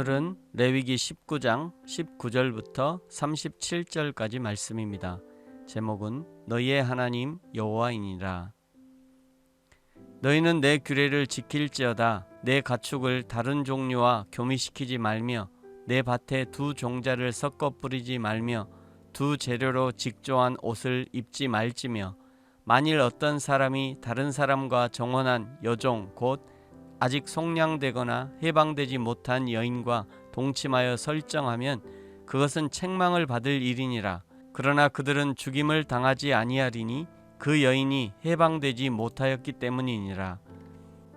오늘은 레위기 19장 19절부터 37절까지 말씀입니다. 제목은 너희의 하나님 여호와이니라. 너희는 내 규례를 지킬지어다. 내 가축을 다른 종류와 교미시키지 말며 내 밭에 두 종자를 섞어 뿌리지 말며 두 재료로 직조한 옷을 입지 말지며 만일 어떤 사람이 다른 사람과 정혼한 여종 곧 아직 속량되거나 해방되지 못한 여인과 동침하여 설정하면 그것은 책망을 받을 일이니라. 그러나 그들은 죽임을 당하지 아니하리니 그 여인이 해방되지 못하였기 때문이니라.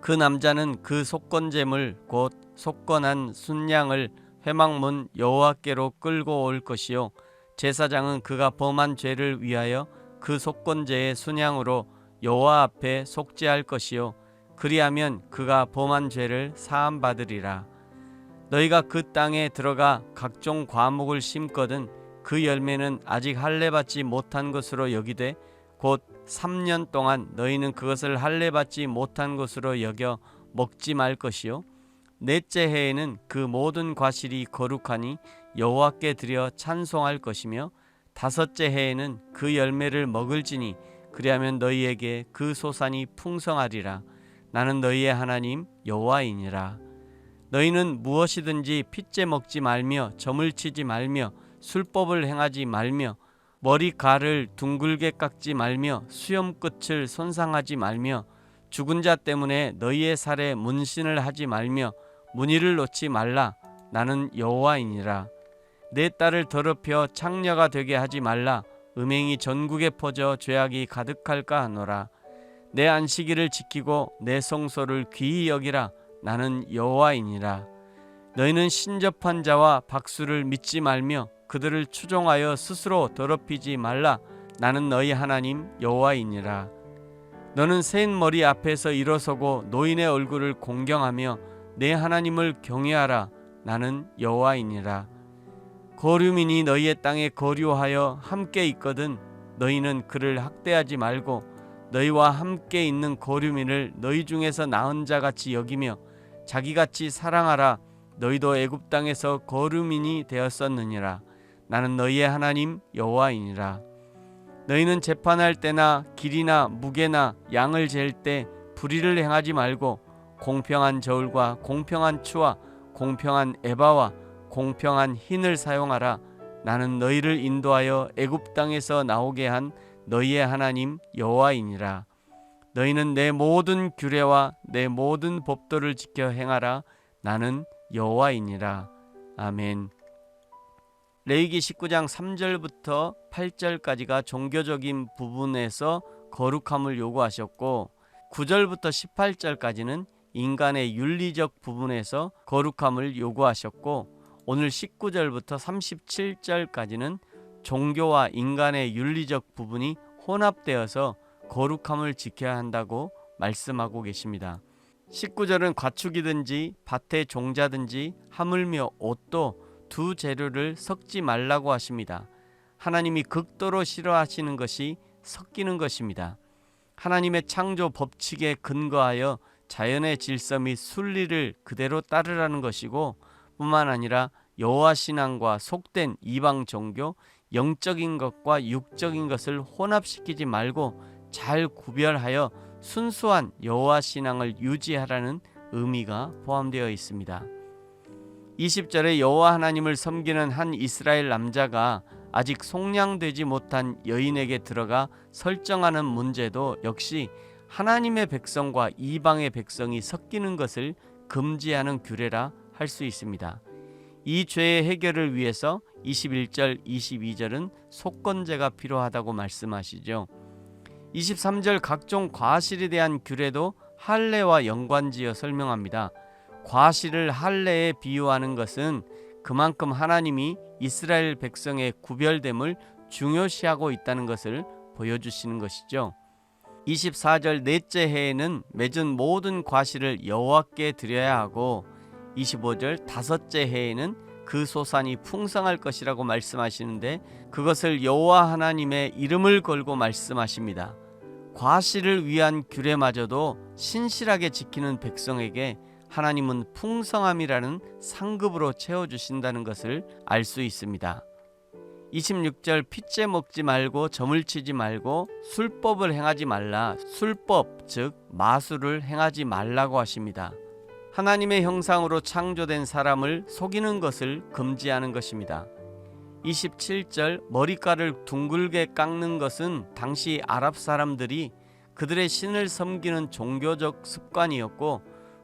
그 남자는 그 속건제물 곧 속건한 순양을 회막문 여호와께로 끌고 올 것이요 제사장은 그가 범한 죄를 위하여 그 속건제의 순양으로 여호와 앞에 속죄할 것이요 그리하면 그가 범한 죄를 사함 받으리라. 너희가 그 땅에 들어가 각종 과목을 심거든 그 열매는 아직 할례 받지 못한 것으로 여기되 곧 3년 동안 너희는 그것을 할례 받지 못한 것으로 여겨 먹지 말 것이요 넷째 해에는 그 모든 과실이 거룩하니 여호와께 드려 찬송할 것이며 다섯째 해에는 그 열매를 먹을지니 그리하면 너희에게 그 소산이 풍성하리라. 나는 너희의 하나님 여호와이니라. 너희는 무엇이든지 핏째 먹지 말며 점을 치지 말며 술법을 행하지 말며 머리칼을 둥글게 깎지 말며 수염 끝을 손상하지 말며 죽은 자 때문에 너희의 살에 문신을 하지 말며 무늬를 놓지 말라. 나는 여호와이니라. 내 딸을 더럽혀 창녀가 되게 하지 말라. 음행이 전국에 퍼져 죄악이 가득할까 하노라. 내 안식일을 지키고 내 성소를 귀히 여기라. 나는 여호와이니라. 너희는 신접한 자와 박수를 믿지 말며 그들을 추종하여 스스로 더럽히지 말라. 나는 너희 하나님 여호와이니라. 너는 센 머리 앞에서 일어서고 노인의 얼굴을 공경하며 내 하나님을 경외하라. 나는 여호와이니라. 거류민이 너희의 땅에 거류하여 함께 있거든 너희는 그를 학대하지 말고 너희와 함께 있는 거류민을 너희 중에서 나은 자같이 여기며 자기같이 사랑하라. 너희도 애굽 땅에서 거류민이 되었었느니라. 나는 너희의 하나님 여호와이니라. 너희는 재판할 때나 길이나 무게나 양을 잴 때 불의를 행하지 말고 공평한 저울과 공평한 추와 공평한 에바와 공평한 흰을 사용하라. 나는 너희를 인도하여 애굽 땅에서 나오게 한 너희의 하나님 여호와이니라. 너희는 내 모든 규례와 내 모든 법도를 지켜 행하라. 나는 여호와이니라. 아멘. 레위기 19장 3절부터 8절까지가 종교적인 부분에서 거룩함을 요구하셨고 9절부터 18절까지는 인간의 윤리적 부분에서 거룩함을 요구하셨고 오늘 19절부터 37절까지는 종교와 인간의 윤리적 부분이 혼합되어서 거룩함을 지켜야 한다고 말씀하고 계십니다. 19절은 가축이든지 밭의 종자든지 하물며 옷도 두 재료를 섞지 말라고 하십니다. 하나님이 극도로 싫어하시는 것이 섞이는 것입니다. 하나님의 창조 법칙에 근거하여 자연의 질서 및 순리를 그대로 따르라는 것이고 뿐만 아니라 여호와 신앙과 속된 이방 종교, 영적인 것과 육적인 것을 혼합시키지 말고 잘 구별하여 순수한 여호와 신앙을 유지하라는 의미가 포함되어 있습니다. 20절에 여호와 하나님을 섬기는 한 이스라엘 남자가 아직 속량되지 못한 여인에게 들어가 설정하는 문제도 역시 하나님의 백성과 이방의 백성이 섞이는 것을 금지하는 규례라 할 수 있습니다. 이 죄의 해결을 위해서 21절, 22절은 속건제가 필요하다고 말씀하시죠. 23절 각종 과실에 대한 규례도 할례와 연관지어 설명합니다. 과실을 할례에 비유하는 것은 그만큼 하나님이 이스라엘 백성의 구별됨을 중요시하고 있다는 것을 보여주시는 것이죠. 24절 넷째 해에는 맺은 모든 과실을 여호와께 드려야 하고 25절 다섯째 해에는 그 소산이 풍성할 것이라고 말씀하시는데 그것을 여호와 하나님의 이름을 걸고 말씀하십니다. 과실을 위한 규례마저도 신실하게 지키는 백성에게 하나님은 풍성함이라는 상급으로 채워주신다는 것을 알 수 있습니다. 26절 핏째 먹지 말고 점을 치지 말고 술법을 행하지 말라. 술법 즉 마술을 행하지 말라고 하십니다. 하나님의 형상으로 창조된 사람을 속이는 것을 금지하는 것입니다. 27절 머리카락을 둥글게 깎는 것은 당시 아랍 사람들이 그들의 신을 섬기는 종교적 습관이었고,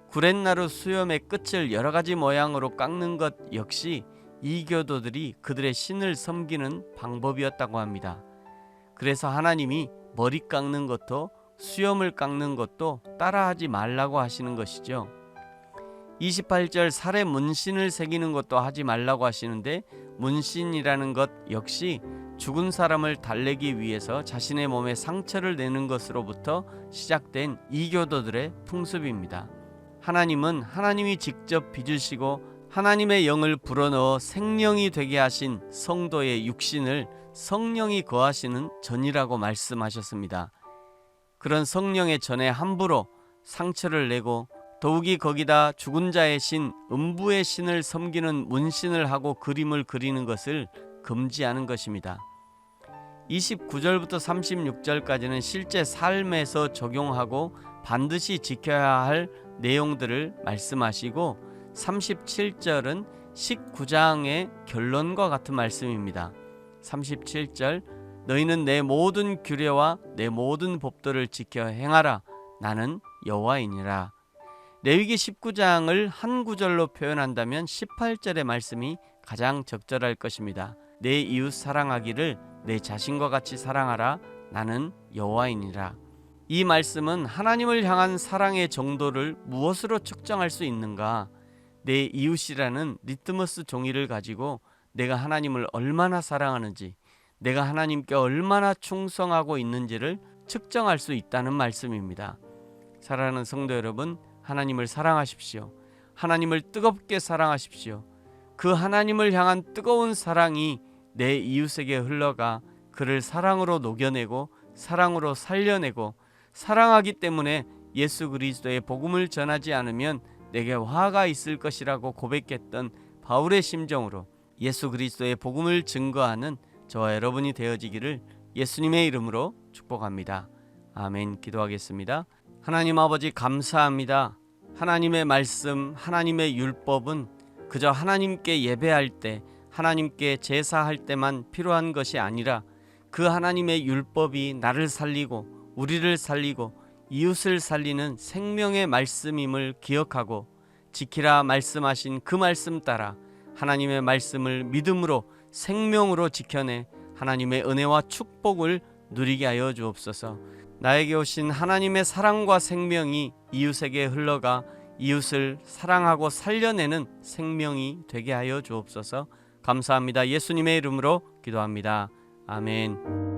구렛나루 수염의 끝을 여러 가지 모양으로 깎는 것 역시 이교도들이 그들의 신을 섬기는 방법이었다고 합니다. 그래서 하나님이 머리 깎는 것도 수염을 깎는 것도 따라하지 말라고 하시는 것이죠. 28절 살에 문신을 새기는 것도 하지 말라고 하시는데, 문신이라는 것 역시 죽은 사람을 달래기 위해서 자신의 몸에 상처를 내는 것으로부터 시작된 이교도들의 풍습입니다. 하나님은 하나님이 직접 빚으시고 하나님의 영을 불어넣어 생명이 되게 하신 성도의 육신을 성령이 거하시는 전이라고 말씀하셨습니다. 그런 성령의 전에 함부로 상처를 내고 더욱이 거기다 죽은 자의 신, 음부의 신을 섬기는 문신을 하고 그림을 그리는 것을 금지하는 것입니다. 29절부터 36절까지는 실제 삶에서 적용하고 반드시 지켜야 할 내용들을 말씀하시고, 37절은 19장의 결론과 같은 말씀입니다. 37절 너희는 내 모든 규례와 내 모든 법도를 지켜 행하라. 나는 여호와이니라. 레위기 19장을 한 구절로 표현한다면 18절의 말씀이 가장 적절할 것입니다. 내 이웃 사랑하기를 내 자신과 같이 사랑하라. 나는 여호와이니라. 이 말씀은 하나님을 향한 사랑의 정도를 무엇으로 측정할 수 있는가? 내 이웃이라는 리트머스 종이를 가지고 내가 하나님을 얼마나 사랑하는지, 내가 하나님께 얼마나 충성하고 있는지를 측정할 수 있다는 말씀입니다. 사랑하는 성도 여러분, 하나님을 사랑하십시오. 하나님을 뜨겁게 사랑하십시오. 그 하나님을 향한 뜨거운 사랑이 내 이웃에게 흘러가 그를 사랑으로 녹여내고 사랑으로 살려내고, 사랑하기 때문에 예수 그리스도의 복음을 전하지 않으면 내게 화가 있을 것이라고 고백했던 바울의 심정으로 예수 그리스도의 복음을 증거하는 저와 여러분이 되어지기를 예수님의 이름으로 축복합니다. 아멘. 기도하겠습니다. 하나님 아버지 감사합니다. 하나님의 말씀, 하나님의 율법은 그저 하나님께 예배할 때, 하나님께 제사할 때만 필요한 것이 아니라 그 하나님의 율법이 나를 살리고 우리를 살리고 이웃을 살리는 생명의 말씀임을 기억하고 지키라 말씀하신 그 말씀 따라 하나님의 말씀을 믿음으로 생명으로 지켜내 하나님의 은혜와 축복을 누리게 하여 주옵소서. 나에게 오신 하나님의 사랑과 생명이 이웃에게 흘러가 이웃을 사랑하고 살려내는 생명이 되게 하여 주옵소서. 감사합니다. 예수님의 이름으로 기도합니다. 아멘.